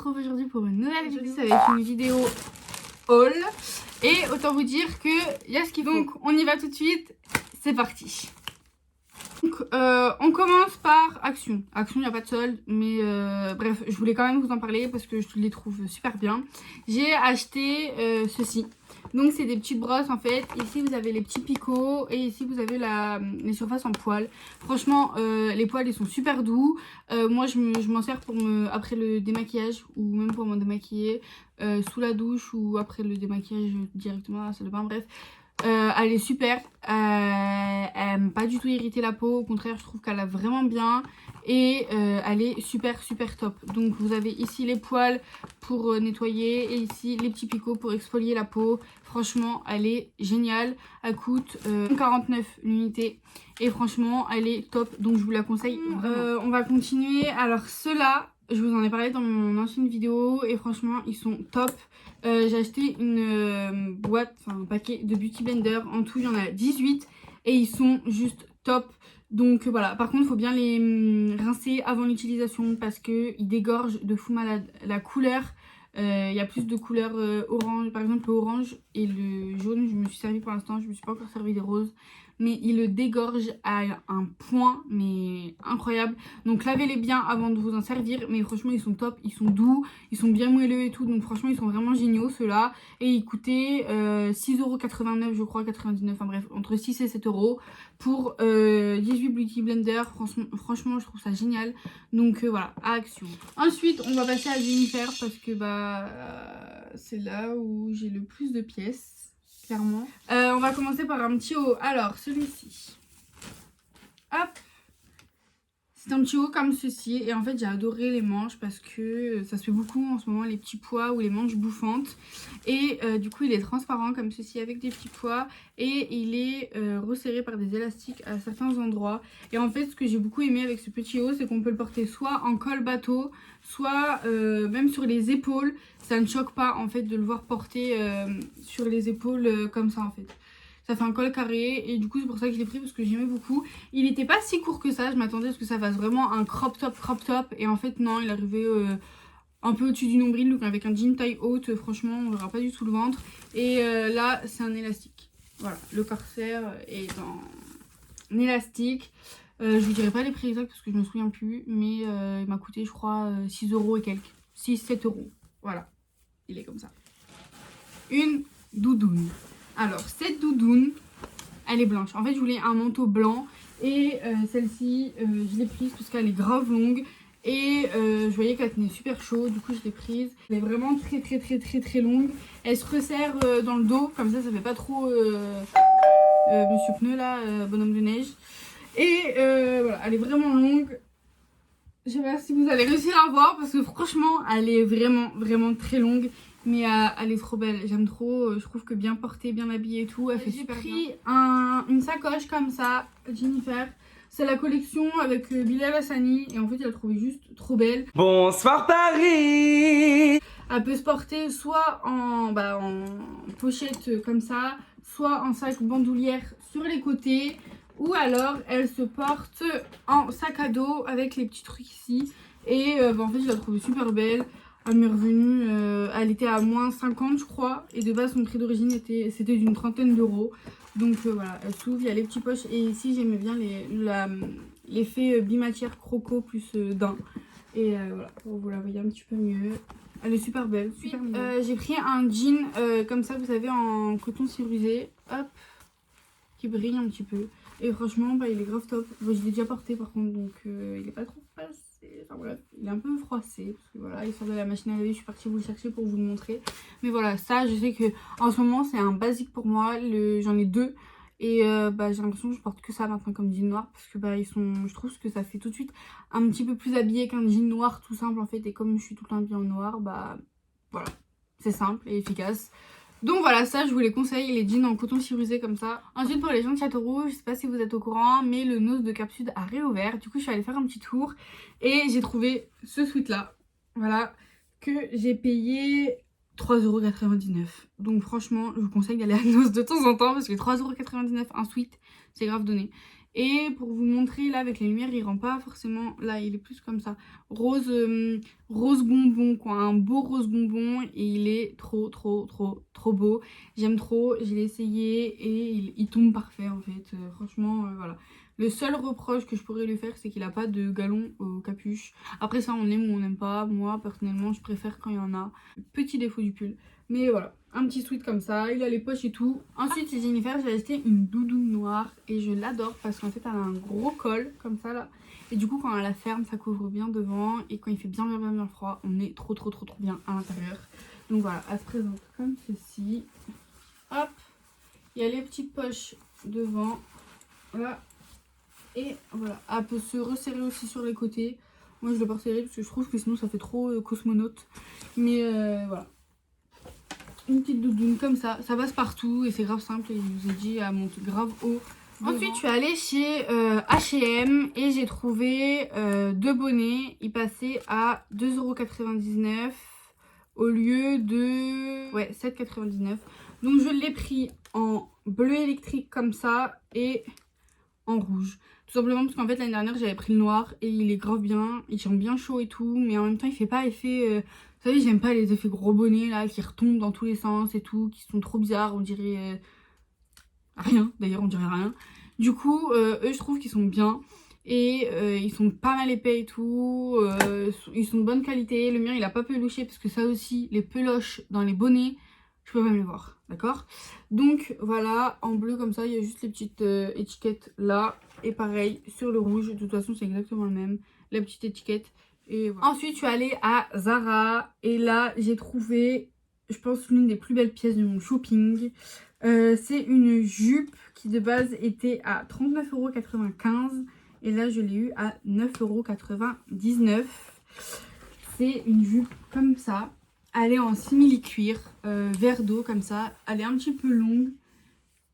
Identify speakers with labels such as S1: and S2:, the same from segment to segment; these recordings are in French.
S1: retrouve aujourd'hui pour une nouvelle vidéo avec une vidéo haul. Et autant vous dire qu'il y a ce qu'il faut. Donc on y va tout de suite, c'est parti. Donc on commence par Action. Action, il n'y a pas de solde, mais bref, je voulais quand même vous en parler parce que je les trouve super bien. J'ai acheté ceci. Donc c'est des petites brosses en fait. Ici vous avez les petits picots et ici vous avez les surfaces en poils. Franchement les poils ils sont super doux. Moi je m'en sers pour après le démaquillage ou même pour me démaquiller sous la douche ou après le démaquillage directement à la salle de bain, bref. Elle est super, elle aime pas du tout irriter la peau, au contraire je trouve qu'elle a vraiment bien et elle est super top. Donc vous avez ici les poils pour nettoyer et ici les petits picots pour exfolier la peau. Franchement elle est géniale, elle coûte 49 l'unité et franchement elle est top, donc je vous la conseille vraiment. On va continuer, alors ceux-là je vous en ai parlé dans mon ancienne vidéo et franchement ils sont top. J'ai acheté une boîte, enfin un paquet de Beauty Blender. En tout il y en a 18 et ils sont juste top. Donc voilà, par contre il faut bien les rincer avant l'utilisation parce qu'ils dégorgent de fou malade. La couleur, il y a plus de couleurs orange, par exemple le orange et le jaune je me suis servi pour l'instant, je me suis pas encore servi des roses. Mais il le dégorge à un point mais incroyable. Donc lavez-les bien avant de vous en servir. Mais franchement ils sont top, ils sont doux, ils sont bien moelleux et tout. Donc franchement ils sont vraiment géniaux ceux-là. Et ils coûtaient 6,89€ je crois, 99, enfin bref, entre 6 et 7 € pour 18 Beauty Blender. Franchement je trouve ça génial. Donc voilà, à Action. Ensuite on va passer à Jennifer parce que c'est là où j'ai le plus de pièces. Clairement. On va commencer par un petit haut. Alors, celui-ci. Hop. C'est un petit haut comme ceci. Et en fait, j'ai adoré les manches parce que ça se fait beaucoup en ce moment, les petits pois ou les manches bouffantes. Et du coup, il est transparent comme ceci avec des petits pois. Et il est resserré par des élastiques à certains endroits. Et en fait, ce que j'ai beaucoup aimé avec ce petit haut, c'est qu'on peut le porter soit en col bateau, soit même sur les épaules. Ça ne choque pas en fait de le voir porter sur les épaules comme ça en fait. Ça fait un col carré et du coup c'est pour ça que je l'ai pris parce que j'aimais beaucoup. Il n'était pas si court que ça, je m'attendais à ce que ça fasse vraiment un crop top. Et en fait non, il arrivait un peu au-dessus du nombril, donc avec un jean taille haute, franchement on verra pas du tout le ventre. Et là c'est un élastique. Voilà, le corset est en élastique. Je vous dirai pas les prix exacts parce que je me souviens plus, mais il m'a coûté je crois 6 € et quelques. 6-7 €. Voilà, il est comme ça. Une doudoune. Alors cette doudoune, elle est blanche. En fait je voulais un manteau blanc et celle-ci je l'ai prise parce qu'elle est grave longue. Et je voyais qu'elle tenait super chaud, du coup je l'ai prise. Elle est vraiment très longue. Elle se resserre dans le dos, comme ça fait pas trop Monsieur Pneu là, bonhomme de neige. Et voilà, elle est vraiment longue. Je sais pas si vous allez réussir à voir parce que franchement elle est vraiment très longue. Mais elle est trop belle, j'aime trop, je trouve que bien portée, bien habillée et tout, elle fait super bien. J'ai pris une sacoche comme ça, Jennifer. C'est la collection avec Bilal Hassani et en fait je la trouvais juste trop belle.
S2: Bonsoir Paris.
S1: Elle peut se porter soit en pochette comme ça, soit en sac bandoulière sur les côtés. Ou alors elle se porte en sac à dos avec les petits trucs ici. Et en fait je la trouvais super belle. Elle m'est revenue, elle était à moins 50 je crois. Et de base son prix d'origine c'était d'une trentaine d'euros. Donc voilà, elle s'ouvre, il y a les petits poches. Et ici j'aimais bien l'effet bimatière croco plus daim. Et voilà, pour vous la voyez un petit peu mieux. Elle est super belle, super mignonne. J'ai pris un jean comme ça, vous savez, en coton cirrusé. Hop, qui brille un petit peu. Et franchement, il est grave top. Je l'ai déjà porté par contre, donc il est pas trop passé. Enfin bref, il est un peu froissé. Parce que voilà, il sort de la machine à laver. Je suis partie vous le chercher pour vous le montrer. Mais voilà, ça, je sais que en ce moment, c'est un basique pour moi. J'en ai deux. Et j'ai l'impression que je porte que ça maintenant comme jean noir. Parce que je trouve que ça fait tout de suite un petit peu plus habillé qu'un jean noir tout simple en fait. Et comme je suis tout le temps habillée en noir, voilà, c'est simple et efficace. Donc voilà, ça je vous les conseille, les jeans en coton cirrusé comme ça. Ensuite pour les gens de Châteauroux, je sais pas si vous êtes au courant, mais le Nose de Cap Sud a réouvert. Du coup je suis allée faire un petit tour et j'ai trouvé ce sweat là, voilà, que j'ai payé 3,99 €. Donc franchement je vous conseille d'aller à Nose de temps en temps parce que 3,99 € un sweat, c'est grave donné. Et pour vous montrer, là, avec les lumières, il rend pas forcément... Là, il est plus comme ça. Rose, rose bonbon, quoi. Un beau rose bonbon. Et il est trop beau. J'aime trop. Je l'ai essayé et il tombe parfait, en fait. Franchement, voilà. Le seul reproche que je pourrais lui faire, c'est qu'il a pas de galon aux capuches. Après ça, on aime ou on n'aime pas. Moi, personnellement, je préfère quand il y en a. Petit défaut du pull. Mais voilà, un petit sweat comme ça. Il a les poches et tout. Ensuite, chez Jennifer, j'ai acheté une doudoune noire. Et je l'adore parce qu'en fait, elle a un gros col comme ça, là. Et du coup, quand elle la ferme, ça couvre bien devant. Et quand il fait bien froid, on est trop bien à l'intérieur. Donc voilà, elle se présente comme ceci. Hop, il y a les petites poches devant. Voilà. Et voilà, elle peut se resserrer aussi sur les côtés. Moi je l'ai pas resserré parce que je trouve que sinon ça fait trop cosmonaute. Mais voilà. Une petite doudoune comme ça passe partout et c'est grave simple. Et je vous ai dit, elle monte grave haut. Ensuite je suis allée chez H&M et j'ai trouvé deux bonnets. Ils passaient à 2,99 € au lieu de 7,99 €. Donc je l'ai pris en bleu électrique comme ça et en rouge. Tout simplement parce qu'en fait l'année dernière j'avais pris le noir et il est grave bien, il tient bien chaud et tout, mais en même temps il fait pas effet, vous savez j'aime pas les effets gros bonnets là qui retombent dans tous les sens et tout, qui sont trop bizarres, on dirait rien, d'ailleurs on dirait rien. Du coup eux je trouve qu'ils sont bien et ils sont pas mal épais et tout, ils sont de bonne qualité. Le mien il a pas peluché parce que ça aussi les peloches dans les bonnets je peux pas me les voir, d'accord? Donc voilà, en bleu comme ça, il y a juste les petites étiquettes là. Et pareil, sur le rouge, de toute façon c'est exactement le même, la petite étiquette. Et voilà. Ensuite, je suis allée à Zara. Et là, j'ai trouvé, je pense, l'une des plus belles pièces de mon shopping. C'est une jupe qui de base était à 39,95 €. Et là, je l'ai eu à 9,99 €. C'est une jupe comme ça. Elle est en simili-cuir, vert d'eau comme ça. Elle est un petit peu longue.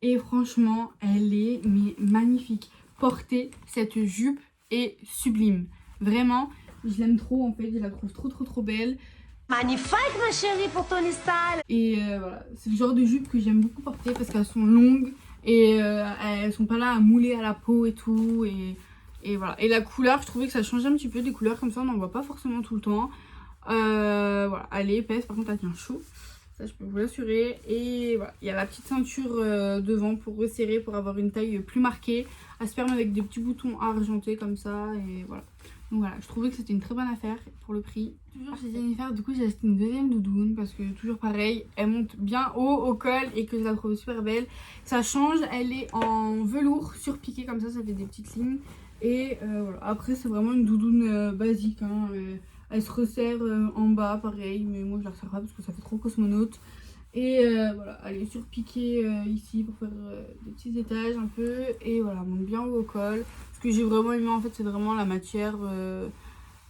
S1: Et franchement, elle est magnifique. Porter cette jupe est sublime. Vraiment, je l'aime trop en fait. Je la trouve trop belle.
S3: Magnifique ma chérie pour ton style.
S1: Et voilà, c'est le genre de jupe que j'aime beaucoup porter parce qu'elles sont longues. Et elles sont pas là à mouler à la peau et tout. Et voilà. Et la couleur, je trouvais que ça changeait un petit peu. Des couleurs comme ça, on n'en voit pas forcément tout le temps. Voilà, elle est épaisse, par contre elle tient chaud, ça je peux vous l'assurer. Et voilà, il y a la petite ceinture devant pour resserrer, pour avoir une taille plus marquée. Elle se ferme avec des petits boutons argentés comme ça. Et voilà, donc voilà, je trouvais que c'était une très bonne affaire pour le prix. Toujours chez Jennifer, du coup j'ai acheté une deuxième doudoune parce que toujours pareil, elle monte bien haut au col et que je la trouve super belle. Ça change, elle est en velours surpiqué comme ça fait des petites lignes. Et voilà, après c'est vraiment une doudoune basique, hein, elle se resserre en bas pareil, mais moi je la resserre pas parce que ça fait trop cosmonaute. Et voilà, elle est surpiquée ici pour faire des petits étages un peu. Et voilà, elle monte bien haut au col. Ce que j'ai vraiment aimé en fait, c'est vraiment la matière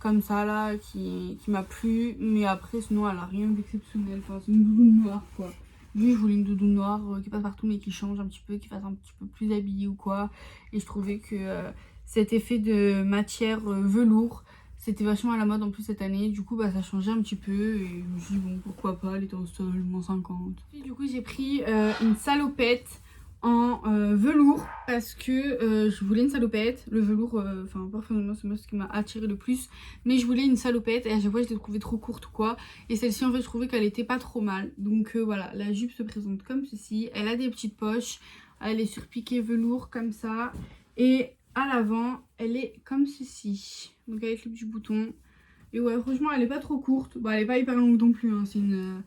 S1: comme ça là qui m'a plu. Mais après sinon elle a rien d'exceptionnel, enfin c'est une doudoune noire quoi. Lui je voulais une doudoune noire qui passe partout mais qui change un petit peu, qui fasse un petit peu plus habillée ou quoi. Et je trouvais que cet effet de matière velours, c'était vachement à la mode en plus cette année. Du coup bah ça changeait un petit peu et je me suis dit bon pourquoi pas, elle était en solde, moins 50. Et du coup j'ai pris une salopette en velours parce que je voulais une salopette. Le velours, enfin personnellement c'est moi ce qui m'a attiré le plus. Mais je voulais une salopette et à chaque fois je l'ai trouvée trop courte ou quoi. Et celle-ci en fait je trouvais qu'elle était pas trop mal. Donc voilà, la jupe se présente comme ceci. Elle a des petites poches, elle est surpiquée velours comme ça. Et à l'avant elle est comme ceci, donc avec les petits boutons. Et ouais franchement elle est pas trop courte, bon elle est pas hyper longue non plus hein. C'est une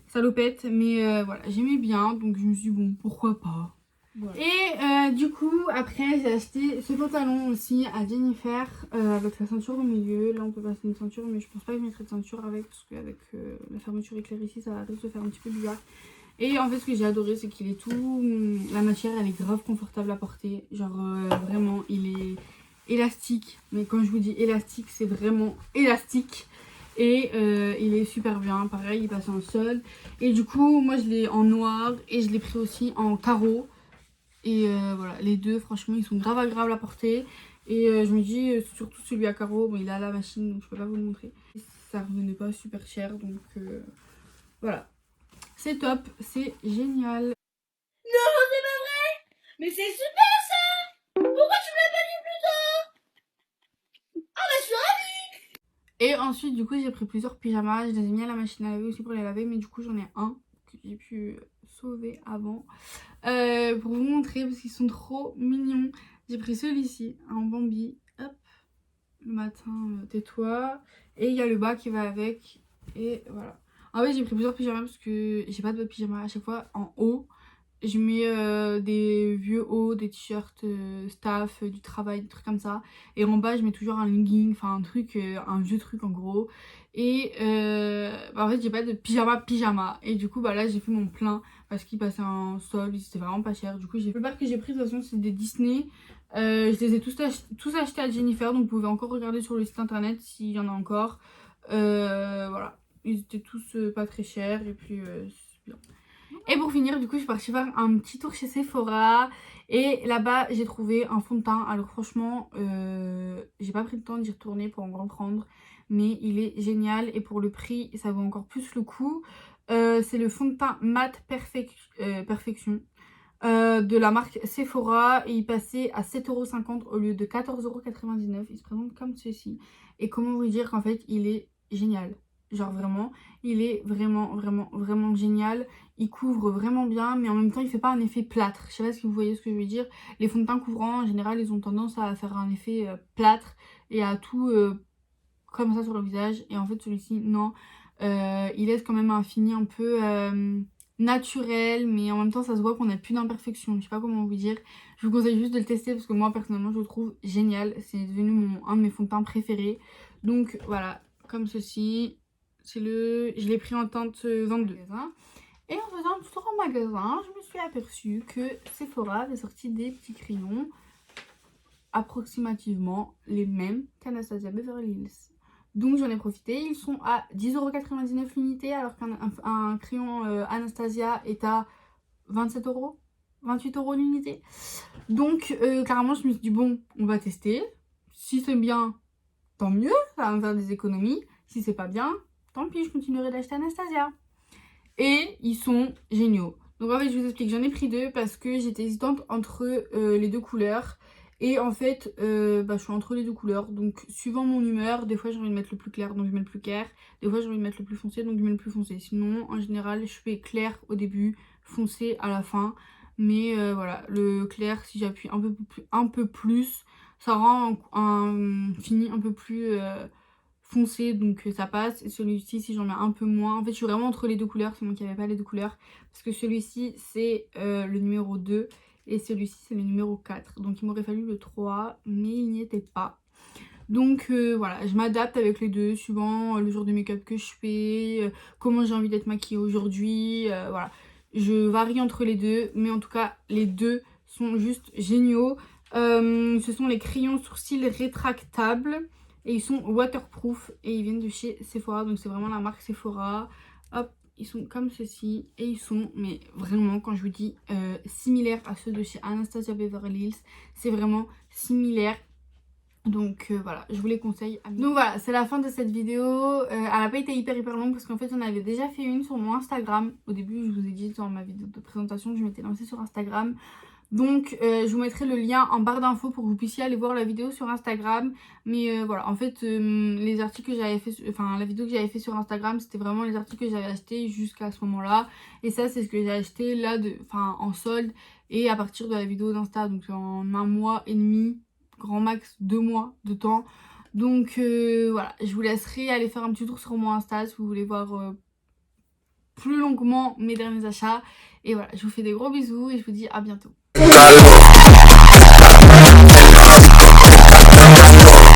S1: salopette mais voilà j'aimais bien donc je me suis dit bon pourquoi pas. Voilà. Et du coup après j'ai acheté ce pantalon aussi à Jennifer avec sa ceinture au milieu. Là on peut passer une ceinture mais je pense pas que je mettrai de ceinture avec parce qu'avec la fermeture éclair ici ça risque de faire un petit peu bizarre. Et en fait ce que j'ai adoré c'est qu'il est tout, la matière elle est grave confortable à porter, genre vraiment il est élastique, mais quand je vous dis élastique c'est vraiment élastique. Et il est super bien, pareil il passe en solde. Et du coup moi je l'ai en noir et je l'ai pris aussi en carreau. Et voilà, les deux franchement ils sont grave agréables à porter. Et je me dis surtout celui à carreau, bon, il est à la machine donc je peux pas vous le montrer. Ça revenait pas super cher donc voilà. C'est top, c'est génial.
S3: Non, c'est pas vrai. Mais c'est super ça. Pourquoi tu
S1: Et ensuite du coup j'ai pris plusieurs pyjamas, je les ai mis à la machine à laver aussi pour les laver, mais du coup j'en ai un que j'ai pu sauver avant pour vous montrer parce qu'ils sont trop mignons. J'ai pris celui-ci en Bambi, hop, le matin tais-toi, et il y a le bas qui va avec, et voilà. En fait j'ai pris plusieurs pyjamas parce que j'ai pas de pyjama à chaque fois. En haut je mets des vieux hauts, des t-shirts staff, du travail, des trucs comme ça. Et en bas je mets toujours un legging, enfin un truc, un vieux truc en gros. Et en fait j'ai pas de pyjama. Et du coup bah là j'ai fait mon plein parce qu'il passait en solde, c'était vraiment pas cher. Du coup j'ai fait le que j'ai pris de toute façon c'est des Disney. Je les ai tous achetés à Jennifer, donc vous pouvez encore regarder sur le site internet s'il y en a encore. Voilà, ils étaient tous pas très chers et puis c'est bien. Et pour finir, du coup, je suis partie faire un petit tour chez Sephora. Et là-bas, j'ai trouvé un fond de teint. Alors franchement, j'ai pas pris le temps d'y retourner pour en reprendre. Mais il est génial. Et pour le prix, ça vaut encore plus le coup. C'est le fond de teint Matte Perfection de la marque Sephora. Et il passait à 7,50 € au lieu de 14,99 €. Il se présente comme ceci. Et comment vous dire qu'en fait, il est génial. Genre vraiment, il est vraiment génial. Il couvre vraiment bien, mais en même temps il fait pas un effet plâtre. Je sais pas si vous voyez ce que je veux dire. Les fonds de teint couvrants en général ils ont tendance à faire un effet plâtre et à tout comme ça sur le visage. Et en fait celui-ci non, il laisse quand même un fini un peu naturel, mais en même temps ça se voit qu'on a plus d'imperfections. Je sais pas comment vous dire. Je vous conseille juste de le tester parce que moi personnellement je le trouve génial. C'est devenu un de mes fonds de teint préférés. Donc voilà, comme ceci. Je l'ai pris en teinte 22. Et en faisant un tour en magasin, je me suis aperçue que Sephora avait sorti des petits crayons approximativement les mêmes qu'Anastasia Beverly Hills. Donc j'en ai profité. Ils sont à 10,99 € l'unité alors qu'un crayon Anastasia est à 27 €, 28 € l'unité. Donc carrément je me suis dit bon, on va tester. Si c'est bien, tant mieux, ça va me faire des économies. Si c'est pas bien, tant pis, je continuerai d'acheter Anastasia. Et ils sont géniaux. Donc en fait, je vous explique, j'en ai pris deux parce que j'étais hésitante entre les deux couleurs. Et en fait, je suis entre les deux couleurs. Donc suivant mon humeur, des fois j'ai envie de mettre le plus clair, donc je mets le plus clair. Des fois j'ai envie de mettre le plus foncé, donc je mets le plus foncé. Sinon, en général, je fais clair au début, foncé à la fin. Mais voilà, le clair, si j'appuie un peu plus, ça rend un fini un peu plus foncé, donc ça passe. Et celui-ci, si j'en mets un peu moins, en fait je suis vraiment entre les deux couleurs, c'est moi qui n'avais pas les deux couleurs, parce que celui-ci c'est le numéro 2 et celui-ci c'est le numéro 4, donc il m'aurait fallu le 3 mais il n'y était pas. Donc voilà, je m'adapte avec les deux suivant le jour de make-up que je fais, comment j'ai envie d'être maquillée aujourd'hui, voilà, je varie entre les deux, mais en tout cas les deux sont juste géniaux. Ce sont les crayons sourcils rétractables. Et ils sont waterproof et ils viennent de chez Sephora. Donc c'est vraiment la marque Sephora. Hop, ils sont comme ceci. Et ils sont, mais vraiment quand je vous dis similaires à ceux de chez Anastasia Beverly Hills. C'est vraiment similaire. Donc voilà, je vous les conseille. Donc voilà, c'est la fin de cette vidéo. Elle n'a pas été hyper longue parce qu'en fait on avait déjà fait une sur mon Instagram. Au début je vous ai dit dans ma vidéo de présentation que je m'étais lancée sur Instagram. Donc je vous mettrai le lien en barre d'infos pour que vous puissiez aller voir la vidéo sur Instagram. Mais voilà, en fait les articles que j'avais fait, la vidéo que j'avais fait sur Instagram, c'était vraiment les articles que j'avais achetés jusqu'à ce moment là. Et ça c'est ce que j'ai acheté là en solde et à partir de la vidéo d'Insta. Donc en 1 mois et demi, grand max 2 mois de temps. Donc voilà, je vous laisserai aller faire un petit tour sur mon Insta si vous voulez voir plus longuement mes derniers achats. Et voilà, je vous fais des gros bisous et je vous dis à bientôt.